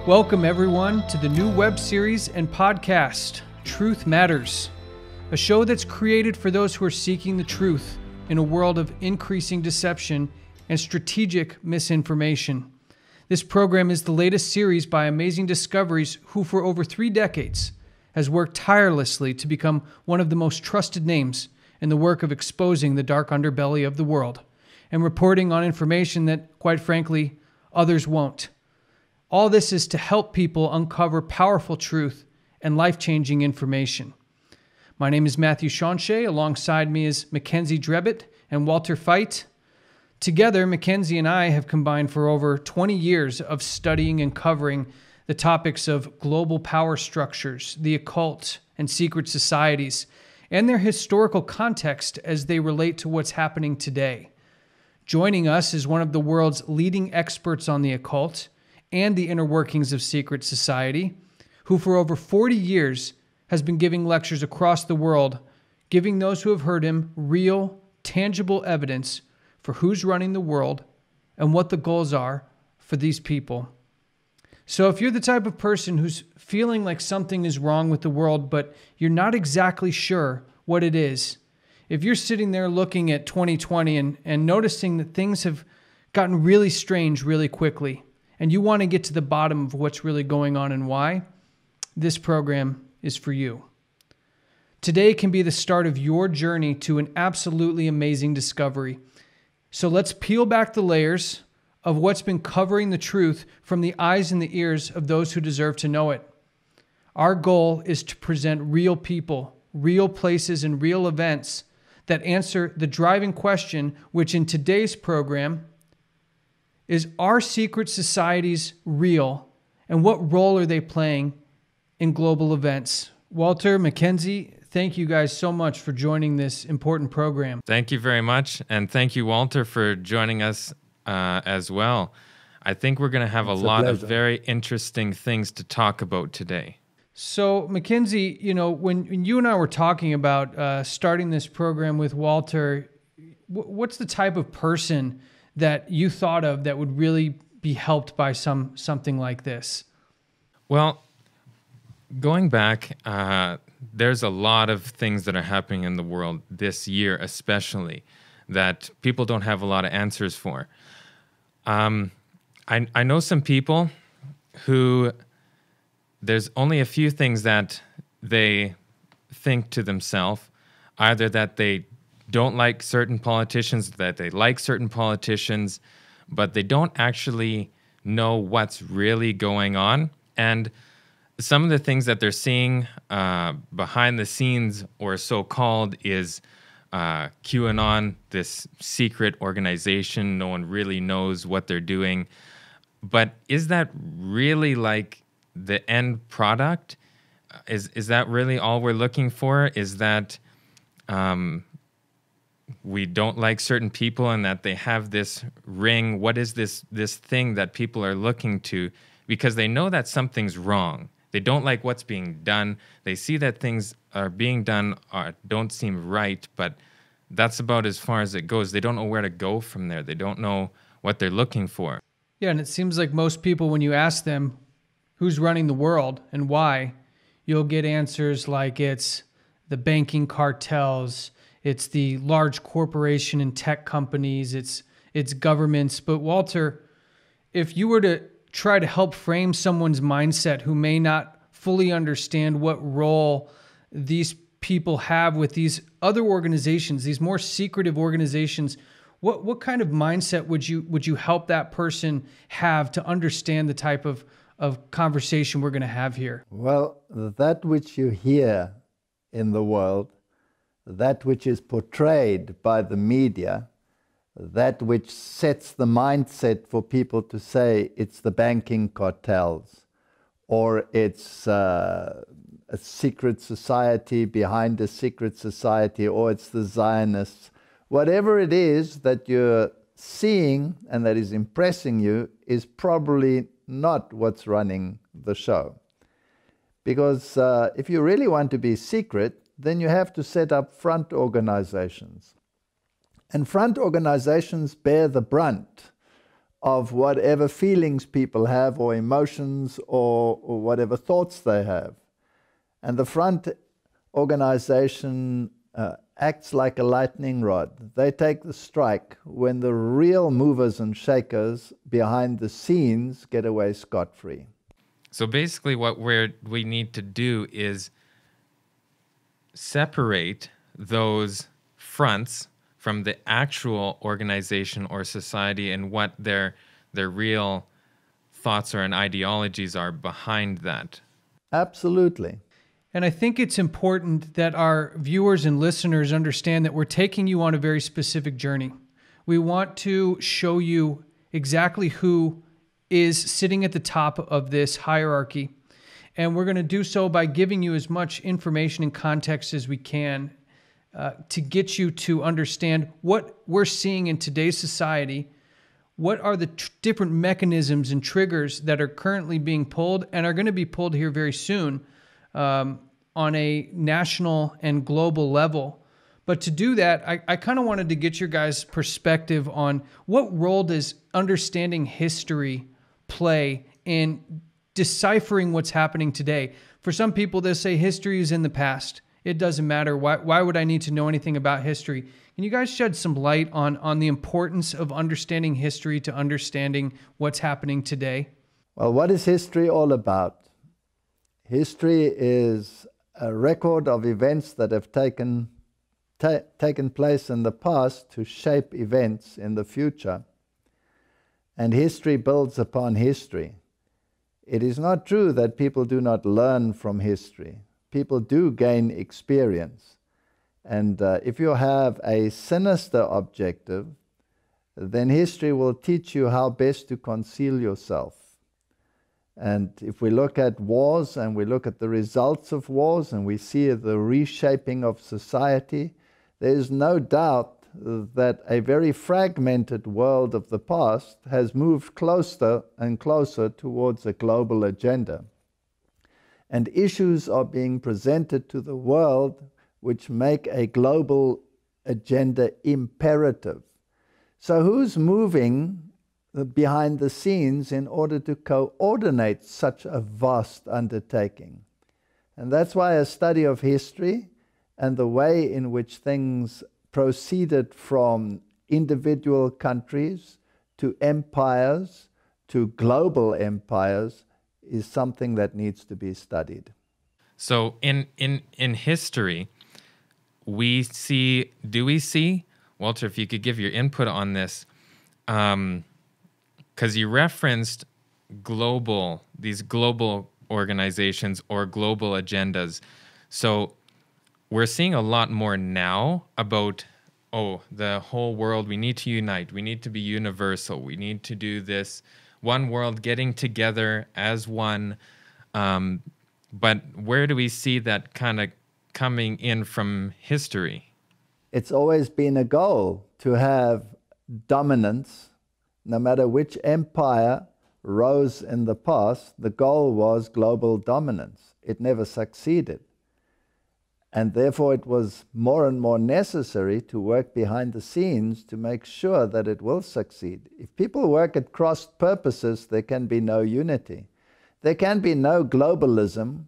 Welcome everyone to the new web series and podcast, Truth Matters, a show that's created for those who are seeking the truth in a world of increasing deception and strategic misinformation. This program is the latest series by Amazing Discoveries, who for over 3 decades has worked tirelessly to become one of the most trusted names in the work of exposing the dark underbelly of the world and reporting on information that, quite frankly, others won't. All this is to help people uncover powerful truth and life-changing information. My name is Matthew Shawnshea. Alongside me is Mackenzie Drebbett and Walter Veith. Together, Mackenzie and I have combined for over 20 years of studying and covering the topics of global power structures, the occult, and secret societies, and their historical context as they relate to what's happening today. Joining us is one of the world's leading experts on the occult and the inner workings of secret society, who for over 40 years has been giving lectures across the world, giving those who have heard him real, tangible evidence for who's running the world and what the goals are for these people. So if you're the type of person who's feeling like something is wrong with the world, but you're not exactly sure what it is, if you're sitting there looking at 2020 and noticing that things have gotten really strange really quickly, and you want to get to the bottom of what's really going on and why, this program is for you. Today can be the start of your journey to an absolutely amazing discovery. So let's peel back the layers of what's been covering the truth from the eyes and the ears of those who deserve to know it. Our goal is to present real people, real places, and real events that answer the driving question, which in today's program is, are secret societies real, and what role are they playing in global events? Walter, Mackenzie, thank you guys so much for joining this important program. Thank you very much, and thank you, Walter, for joining us as well. I think we're going to have a lot of very interesting things to talk about today. So, Mackenzie, when you and I were talking about starting this program with Walter, what's the type of person that you thought of that would really be helped by something like this? Well, going back, there's a lot of things that are happening in the world this year, especially, that people don't have a lot of answers for. I know some people who there's only a few things that they think to themselves, either that they don't like certain politicians, that they like certain politicians, but they don't actually know what's really going on. And some of the things that they're seeing behind the scenes, or so-called, is QAnon, this secret organization. No one really knows what they're doing. But is that really like the end product? Is that really all we're looking for? Is that we don't like certain people and that they have this ring? What is this thing that people are looking to? Because they know that something's wrong. They don't like what's being done. They see that things are being done don't seem right, but that's about as far as it goes. They don't know where to go from there. They don't know what they're looking for. Yeah, and it seems like most people, when you ask them who's running the world and why, you'll get answers like it's the banking cartels, it's the large corporation and tech companies, it's governments. But Walter, if you were to try to help frame someone's mindset who may not fully understand what role these people have with these other organizations, these more secretive organizations, what kind of mindset would you help that person have to understand the type of conversation we're going to have here? Well, that which you hear in the world, that which is portrayed by the media, that which sets the mindset for people to say it's the banking cartels, or it's a secret society behind a secret society, or it's the Zionists. Whatever it is that you're seeing and that is impressing you is probably not what's running the show. Because if you really want to be secret, then you have to set up front organizations. And front organizations bear the brunt of whatever feelings people have, or emotions, or whatever thoughts they have. And the front organization acts like a lightning rod. They take the strike when the real movers and shakers behind the scenes get away scot-free. So basically what we need to do is separate those fronts from the actual organization or society and what their real thoughts or and ideologies are behind that. Absolutely. And I think it's important that our viewers and listeners understand that we're taking you on a very specific journey. We want to show you exactly who is sitting at the top of this hierarchy. And we're going to do so by giving you as much information and context as we can to get you to understand what we're seeing in today's society. What are the different mechanisms and triggers that are currently being pulled and are going to be pulled here very soon on a national and global level? But to do that, I kind of wanted to get your guys' perspective on what role does understanding history play in deciphering what's happening today. For some people, they say history is in the past. It doesn't matter. Why would I need to know anything about history? Can you guys shed some light on the importance of understanding history to understanding what's happening today? Well, what is history all about? History is a record of events that have taken place in the past to shape events in the future. And history builds upon history. It is not true that people do not learn from history. People do gain experience. And if you have a sinister objective, then history will teach you how best to conceal yourself. And if we look at wars and we look at the results of wars and we see the reshaping of society, there is no doubt that a very fragmented world of the past has moved closer and closer towards a global agenda. And issues are being presented to the world which make a global agenda imperative. So who's moving behind the scenes in order to coordinate such a vast undertaking? And that's why a study of history and the way in which things proceeded from individual countries to empires to global empires is something that needs to be studied. So in history, do we see, Walter, if you could give your input on this, because you referenced these global organizations or global agendas. So we're seeing a lot more now about, the whole world, we need to unite, we need to be universal, we need to do this one world getting together as one. But where do we see that kind of coming in from history? It's always been a goal to have dominance. No matter which empire rose in the past, the goal was global dominance. It never succeeded. And therefore it was more and more necessary to work behind the scenes to make sure that it will succeed. If people work at cross purposes, there can be no unity. There can be no globalism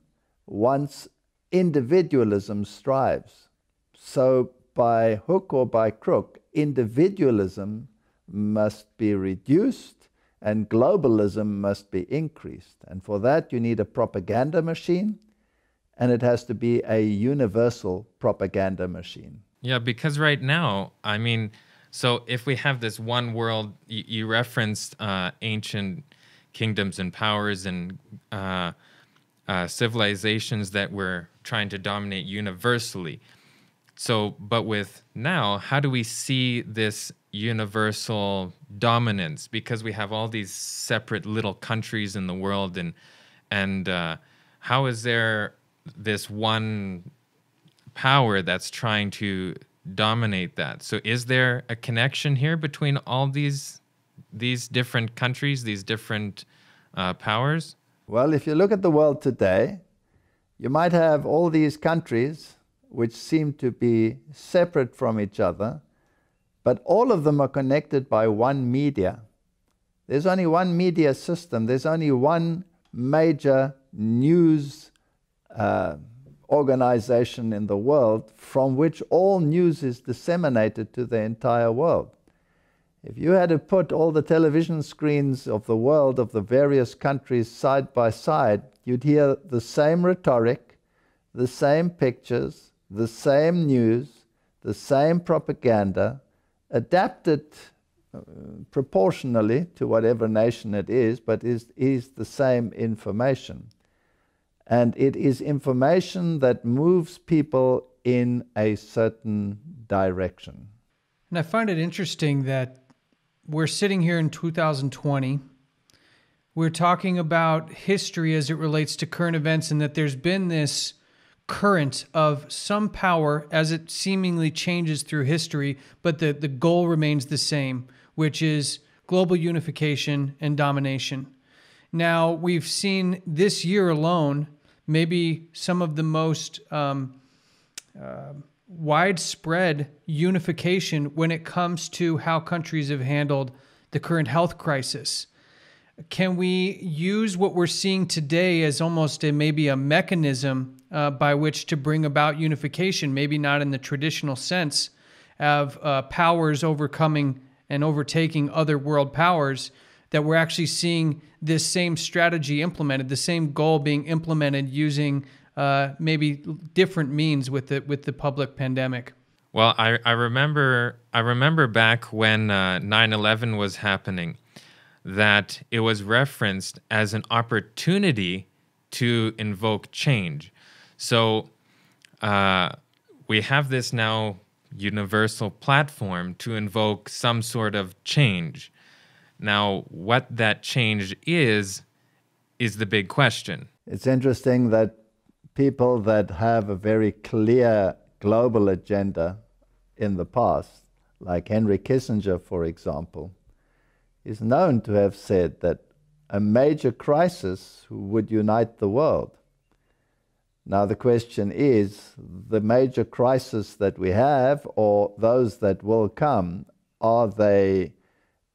once individualism strives. So by hook or by crook, individualism must be reduced and globalism must be increased. And for that you need a propaganda machine, and it has to be a universal propaganda machine. Yeah, because right now, I mean, so if we have this one world, you referenced ancient kingdoms and powers and civilizations that were trying to dominate universally. So, but with now, how do we see this universal dominance? Because we have all these separate little countries in the world, and how is there this one power that's trying to dominate that? So is there a connection here between all these different countries, these different powers? Well, if you look at the world today, you might have all these countries which seem to be separate from each other, but all of them are connected by one media. There's only one media system. There's only one major news organization in the world from which all news is disseminated to the entire world. If you had to put all the television screens of the world, of the various countries, side by side, you'd hear the same rhetoric, the same pictures, the same news, the same propaganda, adapted proportionally to whatever nation it is, but is the same information. And it is information that moves people in a certain direction. And I find it interesting that we're sitting here in 2020. We're talking about history as it relates to current events, and that there's been this current of some power as it seemingly changes through history, but the goal remains the same, which is global unification and domination. Now, we've seen this year alone maybe some of the most widespread unification when it comes to how countries have handled the current health crisis. Can we use what we're seeing today as almost maybe a mechanism by which to bring about unification, maybe not in the traditional sense of powers overcoming and overtaking other world powers, that we're actually seeing this same strategy implemented, the same goal being implemented using maybe different means with the public pandemic? Well, I remember back when 9/11 was happening, that it was referenced as an opportunity to invoke change. So we have this now universal platform to invoke some sort of change. Now, what that change is the big question. It's interesting that people that have a very clear global agenda in the past, like Henry Kissinger, for example, is known to have said that a major crisis would unite the world. Now the question is, the major crisis that we have, or those that will come, are they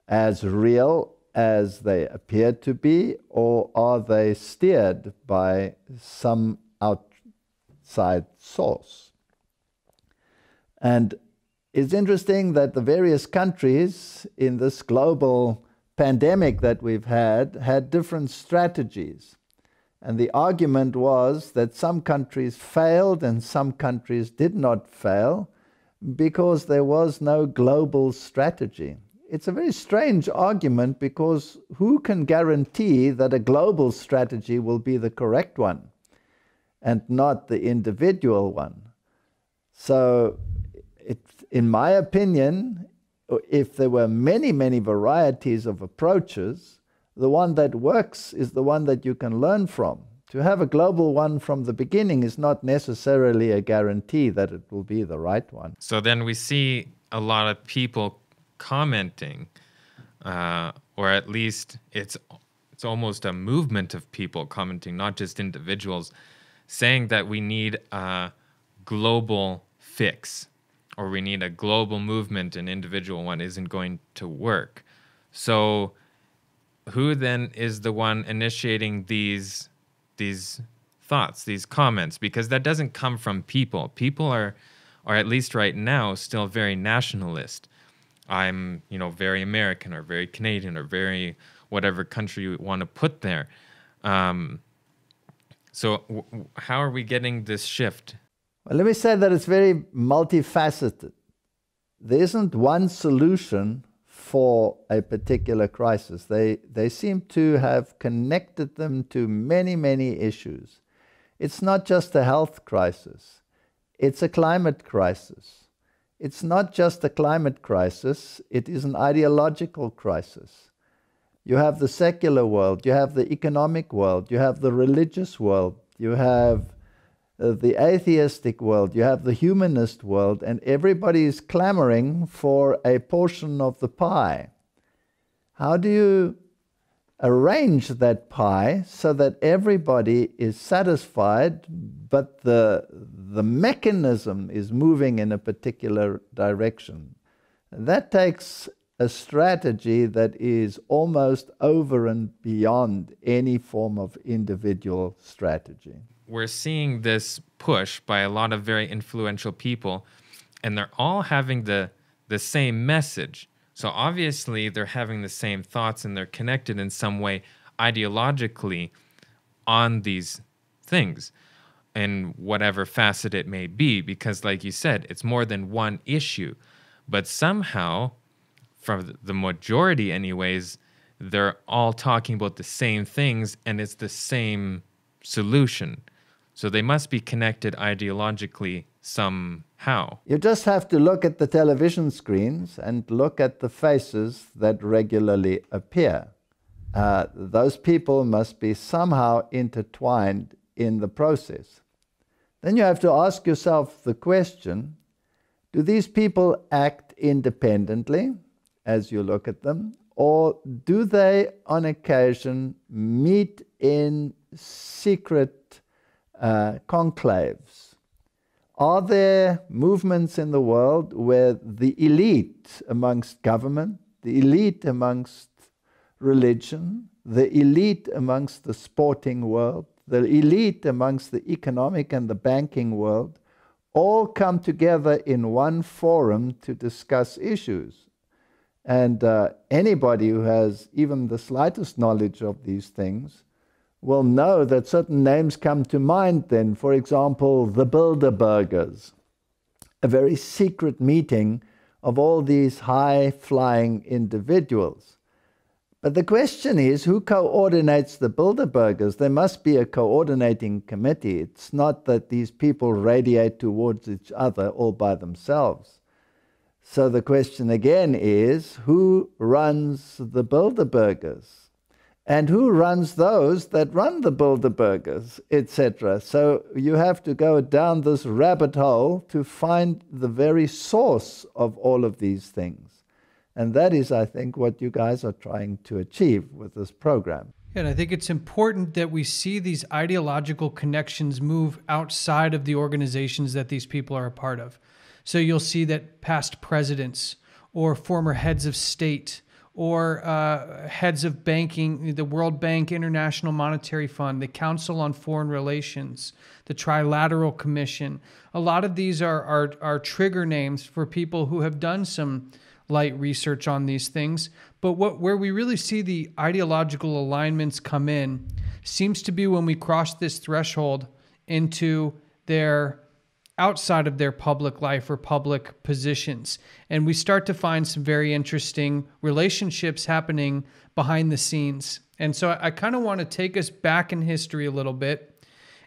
as real as they appear to be, or are they steered by some outside source? And it's interesting that the various countries in this global pandemic that we've had different strategies. And the argument was that some countries failed and some countries did not fail because there was no global strategy. It's a very strange argument, because who can guarantee that a global strategy will be the correct one and not the individual one? So, in my opinion, if there were many, many varieties of approaches, the one that works is the one that you can learn from. To have a global one from the beginning is not necessarily a guarantee that it will be the right one. So then we see a lot of people commenting, or at least it's almost a movement of people commenting, not just individuals, saying that we need a global fix, or we need a global movement. An individual one isn't going to work. So who then is the one initiating these thoughts, these comments? Because that doesn't come from people. People are at least right now, still very nationalist. I'm, very American or very Canadian or very whatever country you want to put there. So how are we getting this shift? Well, let me say that it's very multifaceted. There isn't one solution for a particular crisis. They seem to have connected them to many, many issues. It's not just a health crisis. It's a climate crisis. It's not just a climate crisis. It is an ideological crisis. You have the secular world. You have the economic world. You have the religious world. You have the atheistic world, you have the humanist world, and everybody is clamoring for a portion of the pie. How do you arrange that pie so that everybody is satisfied, but the mechanism is moving in a particular direction? That takes a strategy that is almost over and beyond any form of individual strategy. We're seeing this push by a lot of very influential people, and they're all having the same message. So obviously they're having the same thoughts, and they're connected in some way ideologically on these things in whatever facet it may be, because like you said, it's more than one issue. But somehow, for the majority anyways, they're all talking about the same things, and it's the same solution. So they must be connected ideologically somehow. You just have to look at the television screens and look at the faces that regularly appear. Those people must be somehow intertwined in the process. Then you have to ask yourself the question, do these people act independently as you look at them, or do they on occasion meet in secret conclaves? Are there movements in the world where the elite amongst government, the elite amongst religion, the elite amongst the sporting world, the elite amongst the economic and the banking world, all come together in one forum to discuss issues? And anybody who has even the slightest knowledge of these things will know that certain names come to mind then. For example, the Bilderbergers, a very secret meeting of all these high-flying individuals. But the question is, who coordinates the Bilderbergers? There must be a coordinating committee. It's not that these people radiate towards each other all by themselves. So the question again is, who runs the Bilderbergers? And who runs those that run the Bilderbergers, etc.? So you have to go down this rabbit hole to find the very source of all of these things. And that is, I think, what you guys are trying to achieve with this program. And I think it's important that we see these ideological connections move outside of the organizations that these people are a part of. So you'll see that past presidents or former heads of state or heads of banking, the World Bank, International Monetary Fund, the Council on Foreign Relations, the Trilateral Commission. A lot of these are trigger names for people who have done some light research on these things. But where we really see the ideological alignments come in seems to be when we cross this threshold into their outside of their public life or public positions. And we start to find some very interesting relationships happening behind the scenes. And so I kind of want to take us back in history a little bit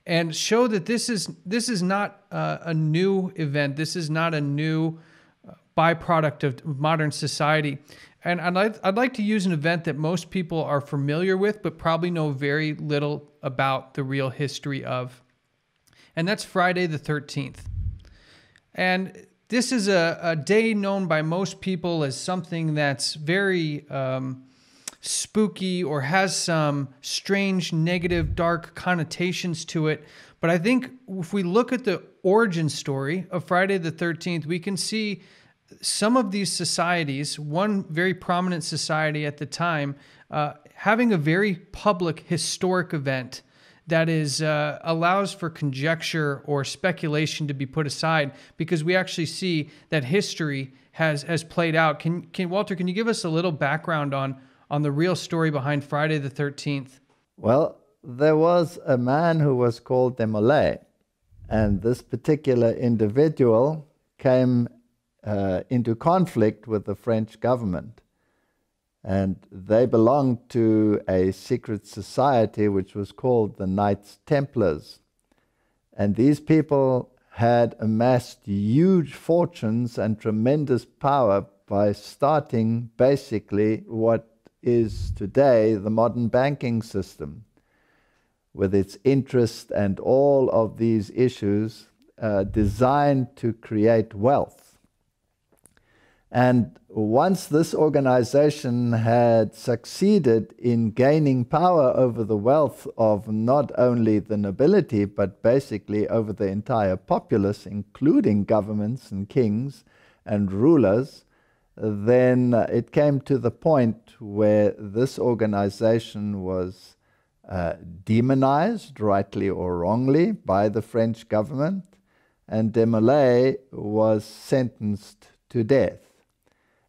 and show that this is not a new event. This is not a new byproduct of modern society. And I'd like to use an event that most people are familiar with, but probably know very little about the real history of. And that's Friday the 13th. And this is a day known by most people as something that's very spooky or has some strange, negative, dark connotations to it. But I think if we look at the origin story of Friday the 13th, we can see some of these societies, one very prominent society at the time, having a very public historic event that is allows for conjecture or speculation to be put aside, because we actually see that history has played out. Walter, can you give us a little background on the real story behind Friday the 13th? Well, there was a man who was called Demolays, and this particular individual came into conflict with the French government. And they belonged to a secret society which was called the Knights Templars. And these people had amassed huge fortunes and tremendous power by starting basically what is today the modern banking system, with its interest and all of these issues designed to create wealth. And once this organization had succeeded in gaining power over the wealth of not only the nobility, but basically over the entire populace, including governments and kings and rulers, then it came to the point where this organization was demonized, rightly or wrongly, by the French government, and Demolays was sentenced to death.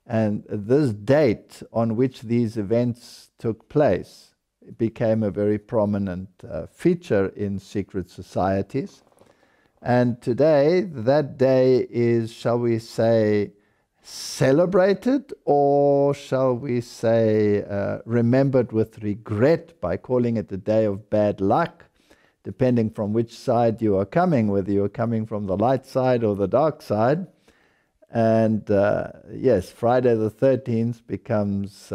And this date on which these events took place became a very prominent feature in secret societies. And today, that day is, shall we say, celebrated, or shall we say remembered with regret by calling it a day of bad luck, depending from which side you are coming, whether you are coming from the light side or the dark side. And yes, Friday the 13th becomes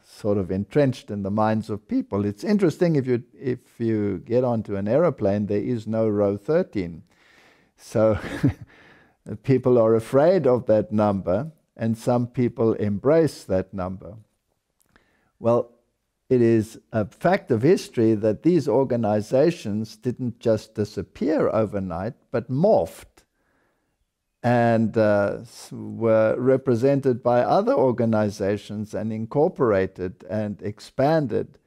sort of entrenched in the minds of people. It's interesting, if you get onto an aeroplane, there is no row 13. So people are afraid of that number, and some people embrace that number. Well, it is a fact of history that these organizations didn't just disappear overnight, but morphed and were represented by other organizations and incorporated and expanded.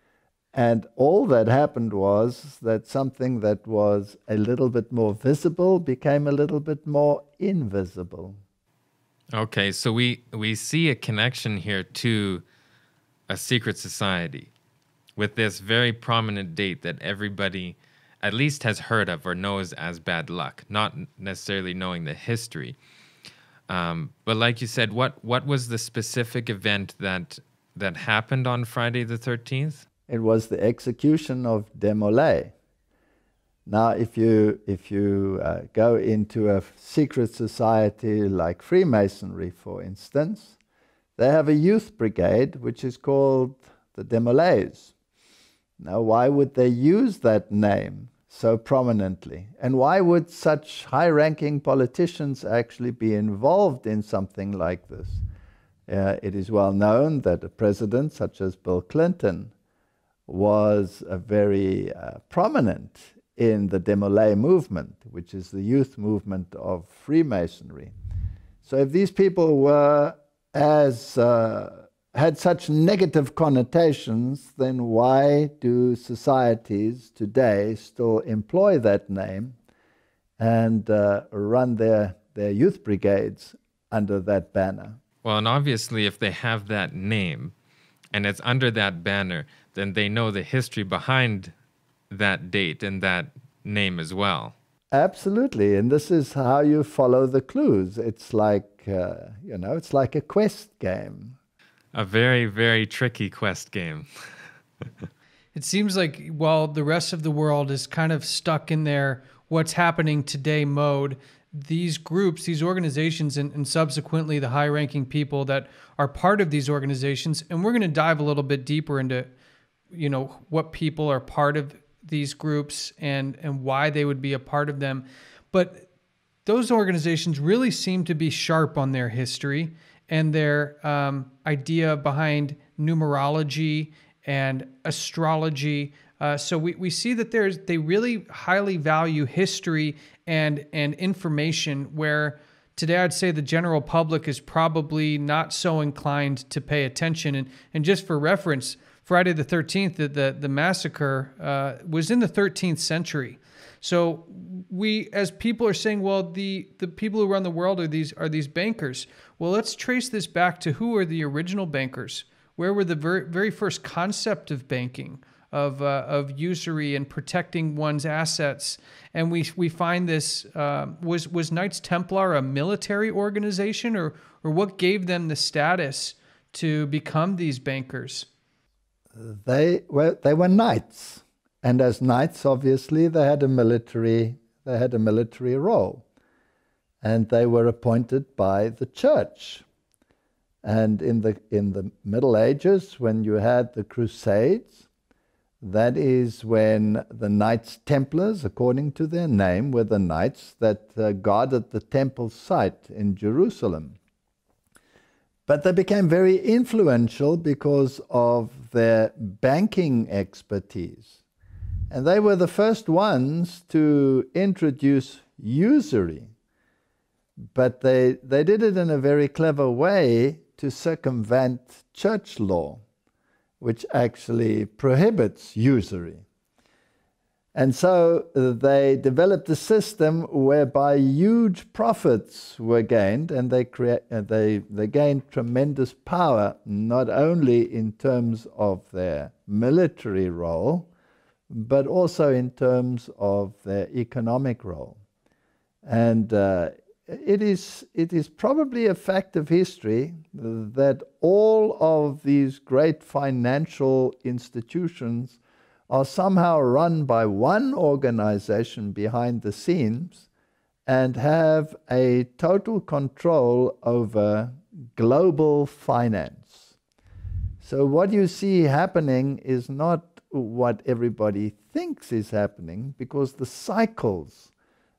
And all that happened was that something that was a little bit more visible became a little bit more invisible. Okay, so we see a connection here to a secret society with this very prominent date that everybody at least has heard of or knows as bad luck, not necessarily knowing the history. But like you said, what was the specific event that happened on Friday the 13th? It was the execution of Demolays. Now, if you go into a secret society like Freemasonry, for instance, they have a youth brigade which is called the Demolays. Now, why would they use that name so prominently? And why would such high-ranking politicians actually be involved in something like this? It is well known that a president such as Bill Clinton was very prominent in the Demolays movement, which is the youth movement of Freemasonry. So if these people were had such negative connotations, then why do societies today still employ that name and run their youth brigades under that banner? Well, and obviously if they have that name and it's under that banner, then they know the history behind that date and that name as well. Absolutely, and this is how you follow the clues. It's like, it's like a quest game. A very, very tricky quest game. It seems like while the rest of the world is kind of stuck in their what's happening today mode, these groups, these organizations, and subsequently the high-ranking people that are part of these organizations, and we're going to dive a little bit deeper into what people are part of these groups and why they would be a part of them. But those organizations really seem to be sharp on their history and their idea behind numerology and astrology. So we see that they really highly value history and information, where today I'd say the general public is probably not so inclined to pay attention. And just for reference, Friday the 13th, the massacre was in the 13th century. So we, as people are saying, well, the people who run the world are these bankers. Well, let's trace this back to who are the original bankers. Where were the very first concept of banking, of usury and protecting one's assets? And we find this, was Knights Templar a military organization, or what gave them the status to become these bankers? They were knights, and as knights, obviously, they had a military role, and they were appointed by the church. And in the Middle Ages, when you had the Crusades, that is when the Knights Templars, according to their name, were the knights that guarded the temple site in Jerusalem. But they became very influential because of their banking expertise. And they were the first ones to introduce usury. But they did it in a very clever way to circumvent church law, which actually prohibits usury. And so they developed a system whereby huge profits were gained, and they gained tremendous power, not only in terms of their military role, but also in terms of their economic role. And it is probably a fact of history that all of these great financial institutions are somehow run by one organization behind the scenes and have a total control over global finance. So what you see happening is not what everybody thinks is happening, because the cycles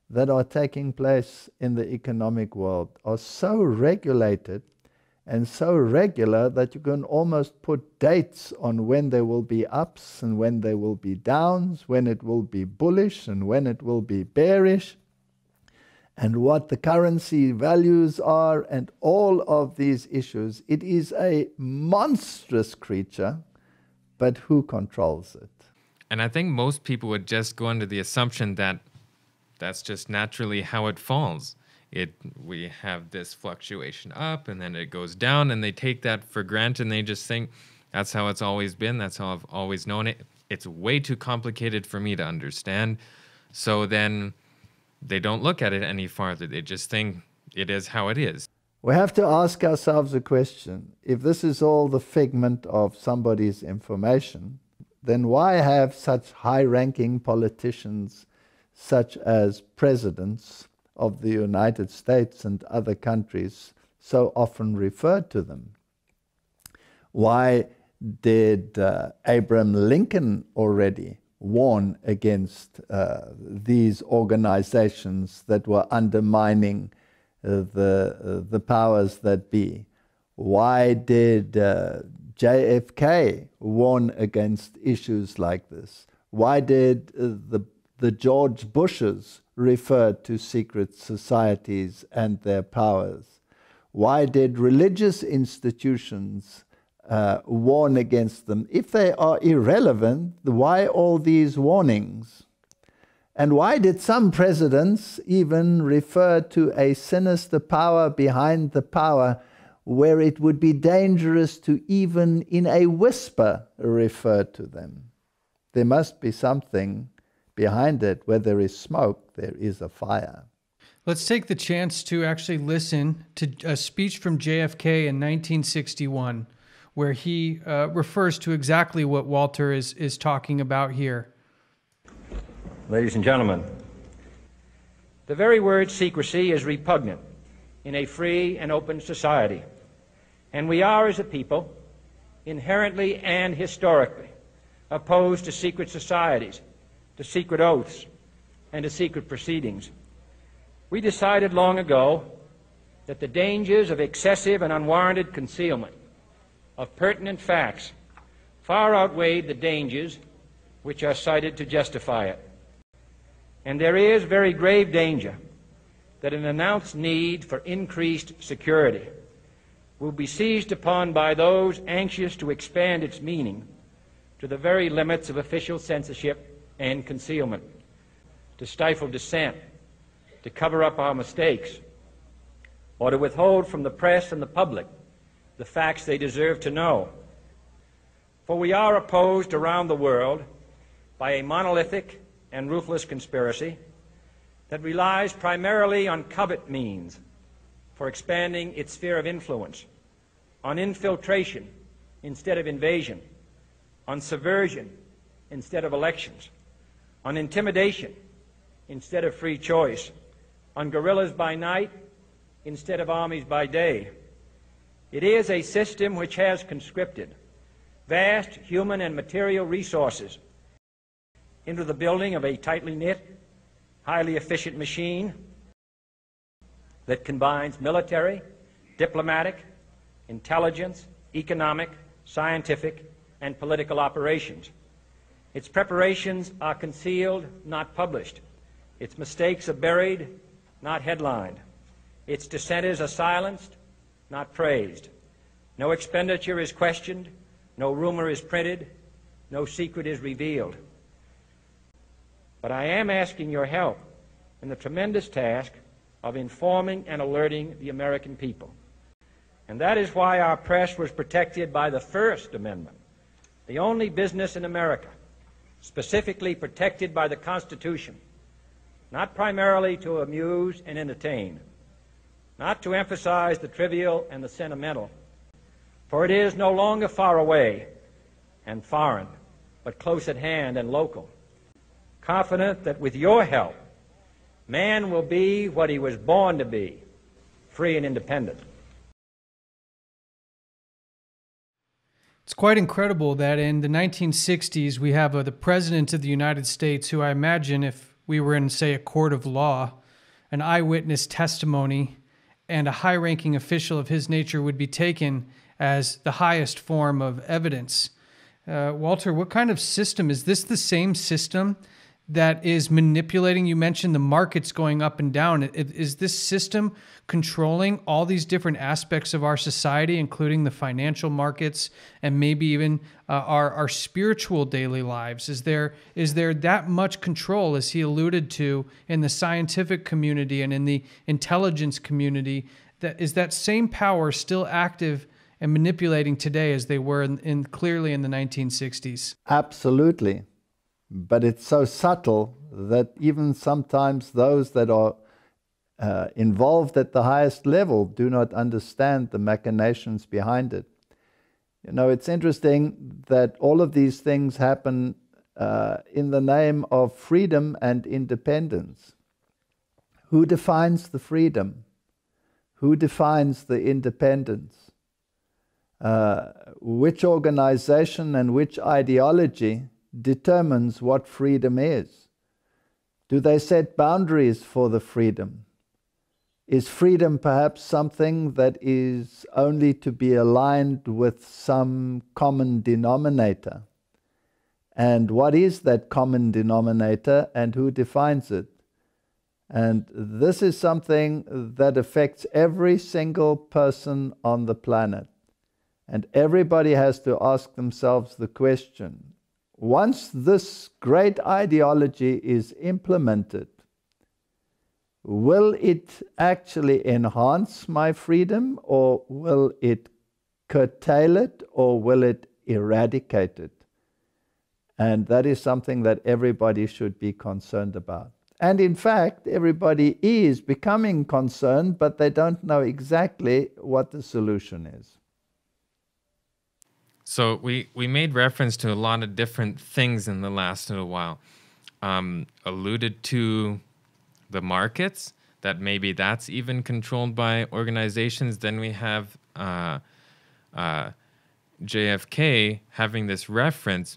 that are taking place in the economic world are so regulated and so regular that you can almost put dates on when there will be ups and when there will be downs, when it will be bullish and when it will be bearish, and what the currency values are, and all of these issues. It is a monstrous creature, but who controls it? And I think most people would just go under the assumption that that's just naturally how it falls. We have this fluctuation up and then it goes down, and they take that for granted and they just think that's how it's always been, that's how I've always known it. It's way too complicated for me to understand. So then they don't look at it any farther. They just think it is how it is. We have to ask ourselves a question. If this is all the figment of somebody's information, then why have such high-ranking politicians, such as presidents of the United States and other countries, so often referred to them? Why did Abraham Lincoln already warn against these organizations that were undermining the powers that be? Why did JFK warn against issues like this? Why did the George Bushes refer to secret societies and their powers? Why did religious institutions warn against them? If they are irrelevant, why all these warnings? And why did some presidents even refer to a sinister power behind the power, where it would be dangerous to even in a whisper refer to them? There must be something behind it. Where there is smoke, there is a fire. Let's take the chance to actually listen to a speech from JFK in 1961, where he refers to exactly what Walter is talking about here. Ladies and gentlemen, the very word secrecy is repugnant in a free and open society, and we are, as a people, inherently and historically opposed to secret societies, to secret oaths, and to secret proceedings. We decided long ago that the dangers of excessive and unwarranted concealment of pertinent facts far outweighed the dangers which are cited to justify it. And there is very grave danger that an announced need for increased security will be seized upon by those anxious to expand its meaning to the very limits of official censorship and concealment, to stifle dissent, to cover up our mistakes, or to withhold from the press and the public the facts they deserve to know. For we are opposed around the world by a monolithic and ruthless conspiracy that relies primarily on covert means for expanding its sphere of influence, on infiltration instead of invasion, on subversion instead of elections, on intimidation instead of free choice, on guerrillas by night instead of armies by day. It is a system which has conscripted vast human and material resources into the building of a tightly knit, highly efficient machine that combines military, diplomatic, intelligence, economic, scientific, and political operations. Its preparations are concealed, not published. Its mistakes are buried, not headlined. Its dissenters are silenced, not praised. No expenditure is questioned, no rumor is printed, no secret is revealed. But I am asking your help in the tremendous task of informing and alerting the American people. And that is why our press was protected by the First Amendment, the only business in America specifically protected by the Constitution, not primarily to amuse and entertain, not to emphasize the trivial and the sentimental, for it is no longer far away and foreign, but close at hand and local, confident that with your help, man will be what he was born to be, free and independent. It's quite incredible that in the 1960s we have the President of the United States, who I imagine if we were in, say, a court of law, an eyewitness testimony and a high-ranking official of his nature would be taken as the highest form of evidence. Walter, what kind of system? Is this the same system that is manipulating? You mentioned the markets going up and down. Is this system controlling all these different aspects of our society, including the financial markets and maybe even our spiritual daily lives? Is there that much control, as he alluded to, in the scientific community and in the intelligence community? Is that same power still active and manipulating today as they were clearly in the 1960s? Absolutely. But it's so subtle that even sometimes those that are involved at the highest level do not understand the machinations behind it. You know, it's interesting that all of these things happen in the name of freedom and independence. Who defines the freedom? Who defines the independence? Which organization and which ideology determines what freedom is? Do they set boundaries for the freedom? Is freedom perhaps something that is only to be aligned with some common denominator? And what is that common denominator and who defines it? And this is something that affects every single person on the planet. And everybody has to ask themselves the question, once this great ideology is implemented, will it actually enhance my freedom, or will it curtail it, or will it eradicate it? And that is something that everybody should be concerned about. And in fact, everybody is becoming concerned, but they don't know exactly what the solution is. So we made reference to a lot of different things in the last little while. Alluded to the markets, that maybe that's even controlled by organizations. Then we have JFK having this reference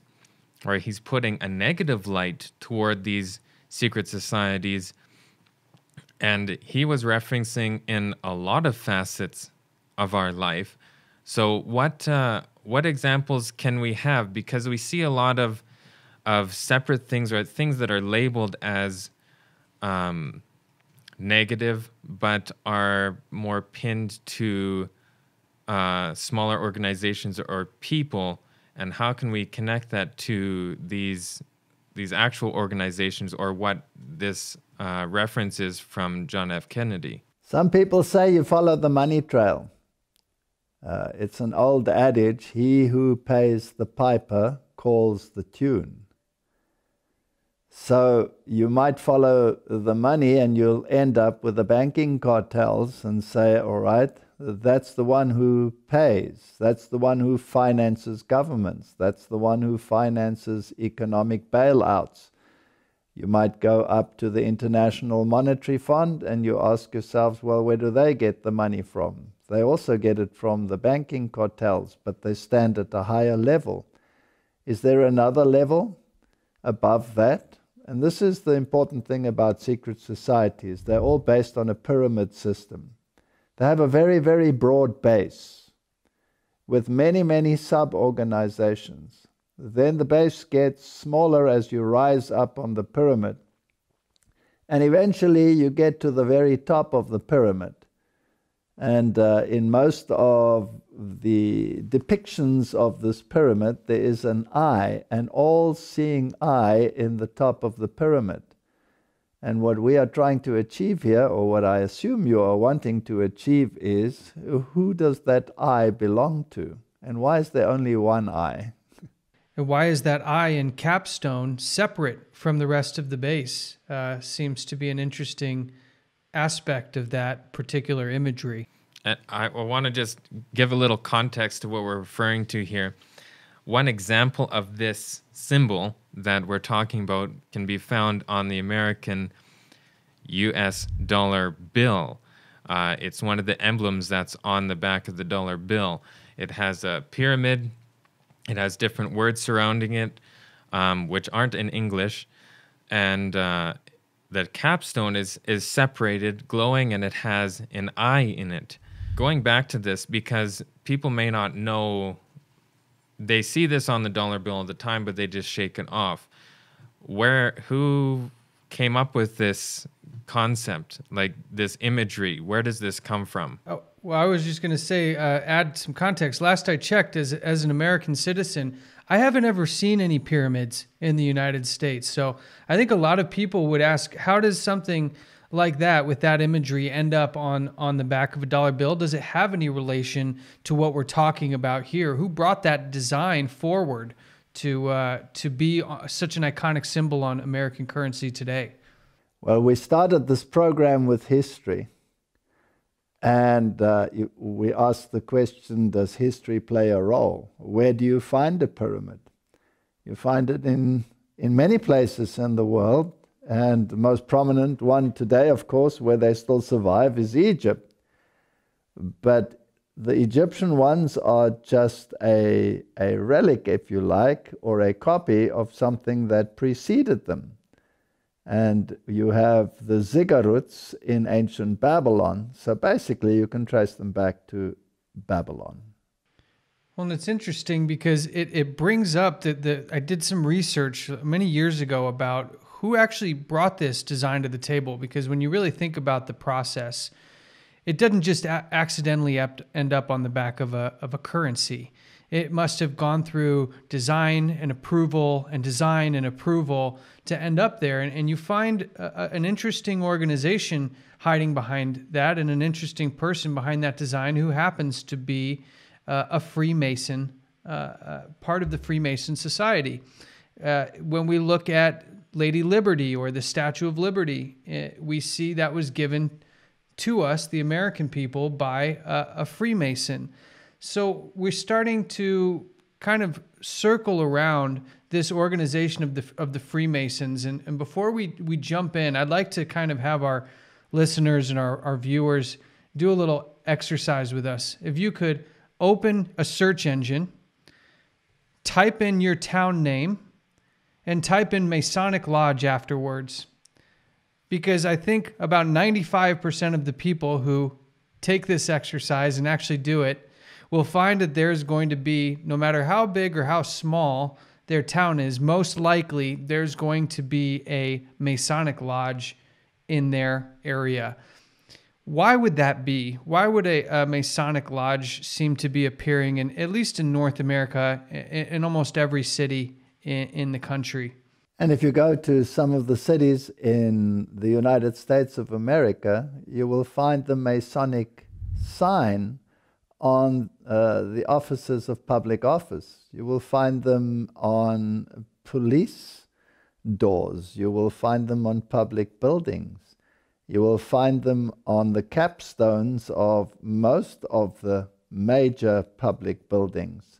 where he's putting a negative light toward these secret societies. And he was referencing in a lot of facets of our life. So what examples can we have? Because we see a lot of separate things, or things that are labeled as negative, but are more pinned to smaller organizations or people. And how can we connect that to these actual organizations, or what this reference is from John F. Kennedy? Some people say you follow the money trail. It's an old adage, he who pays the piper calls the tune. So you might follow the money and you'll end up with the banking cartels and say, all right, that's the one who pays. That's the one who finances governments. That's the one who finances economic bailouts. You might go up to the International Monetary Fund and you ask yourselves, well, where do they get the money from? They also get it from the banking cartels, but they stand at a higher level. Is there another level above that? And this is the important thing about secret societies. They're all based on a pyramid system. They have a very, very broad base with many, many sub-organizations. Then the base gets smaller as you rise up on the pyramid. And eventually you get to the very top of the pyramid. And in most of the depictions of this pyramid, there is an eye, an all-seeing eye in the top of the pyramid. And what we are trying to achieve here, or what I assume you are wanting to achieve, is who does that eye belong to? And why is there only one eye? And why is that eye and capstone separate from the rest of the base? Seems to be an interesting aspect of that particular imagery. And I want to just give a little context to what we're referring to here. One example of this symbol that we're talking about can be found on the American US dollar bill. It's one of the emblems that's on the back of the dollar bill. It has a pyramid. It has different words surrounding it, which aren't in English. And the capstone is separated, glowing, and it has an eye in it. Going back to this, because people may not know, they see this on the dollar bill all the time, but they just shake it off. Who came up with this concept, like this imagery? Where does this come from? Oh, well, I was just going to say, add some context. Last I checked, as an American citizen, I haven't ever seen any pyramids in the United States. So I think a lot of people would ask, how does something like that, with that imagery, end up on the back of a dollar bill? Does it have any relation to what we're talking about here? Who brought that design forward to be such an iconic symbol on American currency today? Well, we started this program with history. And we asked the question, does history play a role? Where do you find a pyramid? You find it in many places in the world. And the most prominent one today, of course, where they still survive, is Egypt. But the Egyptian ones are just a relic, if you like, or a copy of something that preceded them. And you have the ziggurats in ancient Babylon. So basically, you can trace them back to Babylon. Well, and it's interesting because it brings up that I did some research many years ago about who actually brought this design to the table. Because when you really think about the process, it doesn't just accidentally end up on the back of a currency. It must have gone through design and approval and design and approval to end up there. And you find an interesting organization hiding behind that, and an interesting person behind that design who happens to be a Freemason, part of the Freemason Society. When we look at Lady Liberty or the Statue of Liberty, we see that was given to us, the American people, by a Freemason. So we're starting to kind of circle around this organization of the Freemasons. And before we jump in, I'd like to kind of have our listeners and our viewers do a little exercise with us. If you could open a search engine, type in your town name, and type in Masonic Lodge afterwards. Because I think about 95% of the people who take this exercise and actually do it will find that there's going to be, no matter how big or how small their town is, most likely there's going to be a Masonic Lodge in their area. Why would that be? Why would a Masonic Lodge seem to be appearing in, at least in North America, in almost every city in the country? And if you go to some of the cities in the United States of America, you will find the Masonic sign on the offices of public office. You will find them on police doors. You will find them on public buildings. You will find them on the capstones of most of the major public buildings.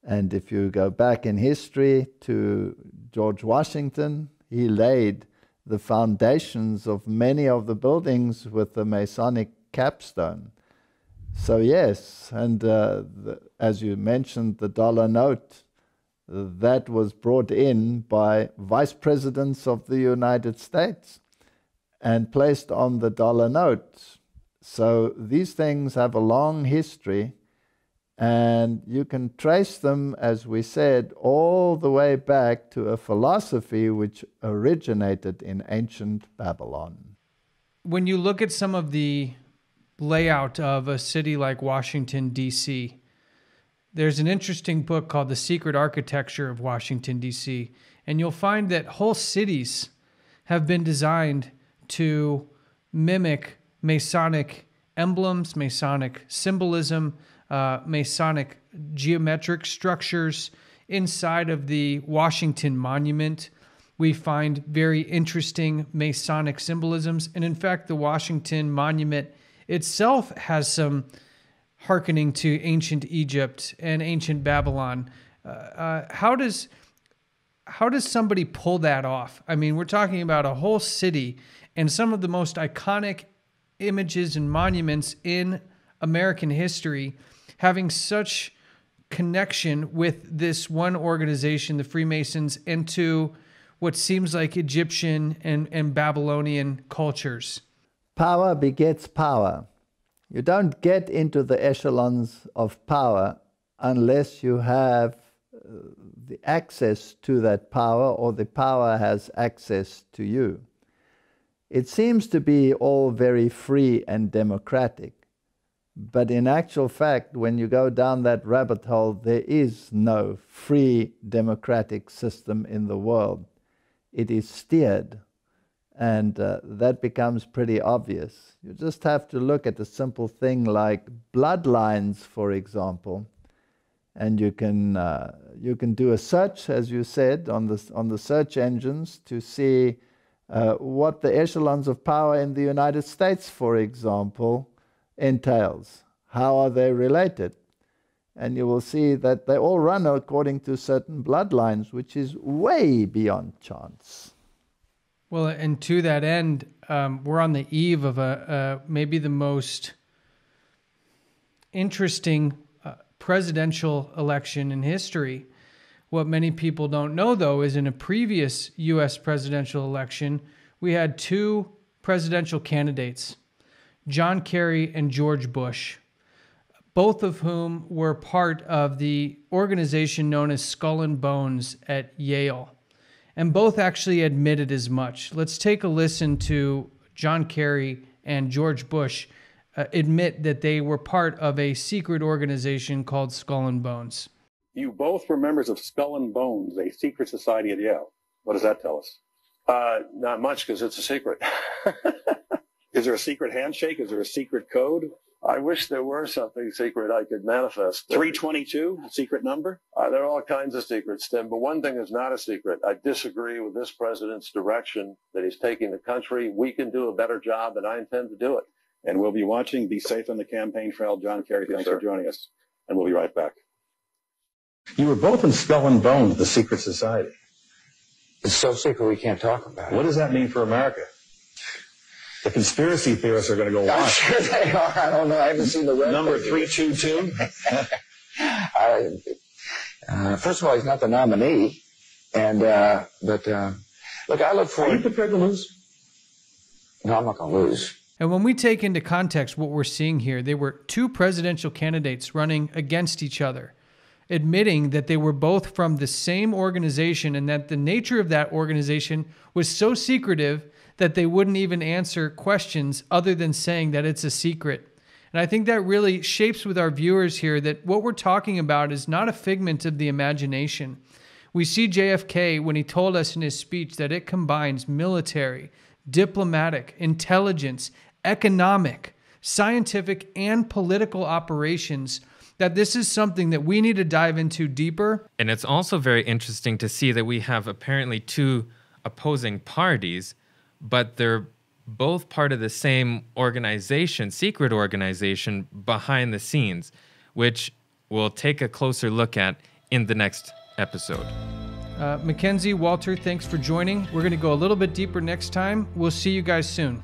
And if you go back in history to George Washington, he laid the foundations of many of the buildings with the Masonic capstone. So yes, and as you mentioned, the dollar note, that was brought in by vice presidents of the United States and placed on the dollar note. So these things have a long history, and you can trace them, as we said, all the way back to a philosophy which originated in ancient Babylon. When you look at some of the layout of a city like Washington, D.C. There's an interesting book called The Secret Architecture of Washington, D.C., and you'll find that whole cities have been designed to mimic Masonic emblems, Masonic symbolism, Masonic geometric structures. Inside of the Washington Monument, we find very interesting Masonic symbolisms. And in fact, the Washington Monument itself has some hearkening to ancient Egypt and ancient Babylon. How does somebody pull that off? I mean, we're talking about a whole city and some of the most iconic images and monuments in American history having such connection with this one organization, the Freemasons, and to what seems like Egyptian and Babylonian cultures. Power begets power. You don't get into the echelons of power unless you have the access to that power, or the power has access to you. It seems to be all very free and democratic, but in actual fact, when you go down that rabbit hole, there is no free democratic system in the world. It is steered, and that becomes pretty obvious. You just have to look at a simple thing like bloodlines, for example, and you can do a search, as you said, on the search engines to see what the echelons of power in the United States, for example, entails. How are they related? And you will see that they all run according to certain bloodlines, which is way beyond chance. Well, and to that end, we're on the eve of maybe the most interesting presidential election in history. What many people don't know, though, is in a previous U.S. presidential election, we had two presidential candidates, John Kerry and George Bush, both of whom were part of the organization known as Skull and Bones at Yale. And both actually admitted as much. Let's take a listen to John Kerry and George Bush admit that they were part of a secret organization called Skull and Bones. You both were members of Skull and Bones, a secret society at Yale. What does that tell us? Not much, because it's a secret. Is there a secret handshake? Is there a secret code? I wish there were something secret I could manifest. 322, a secret number? There are all kinds of secrets, Tim, but one thing is not a secret. I disagree with this president's direction that he's taking the country. We can do a better job, and I intend to do it. And we'll be watching. Be safe on the campaign trail. John Kerry, thanks for joining us. And we'll be right back. You were both in Skull and Bones, the secret society. It's so secret we can't talk about it. What does that mean for America? The conspiracy theorists are going to go I'm wild. sure they are. I don't know. I haven't seen the red Number paper. 322? First of all, he's not the nominee. And, look, I look for... Are you prepared to lose? No, I'm not going to lose. And when we take into context what we're seeing here, they were two presidential candidates running against each other, admitting that they were both from the same organization and that the nature of that organization was so secretive that they wouldn't even answer questions other than saying that it's a secret. And I think that really shapes with our viewers here that what we're talking about is not a figment of the imagination. We see JFK when he told us in his speech that it combines military, diplomatic, intelligence, economic, scientific, and political operations, that this is something that we need to dive into deeper. And it's also very interesting to see that we have apparently two opposing parties, but they're both part of the same organization, secret organization behind the scenes, which we'll take a closer look at in the next episode. McKenzie, Walter, thanks for joining. We're going to go a little bit deeper next time. We'll see you guys soon.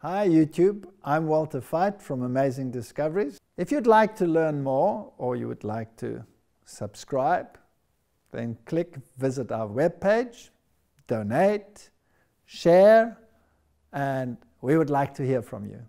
Hi YouTube, I'm Walter Veith from Amazing Discoveries. If you'd like to learn more or you would like to subscribe, then visit our webpage, donate, share, and we would like to hear from you.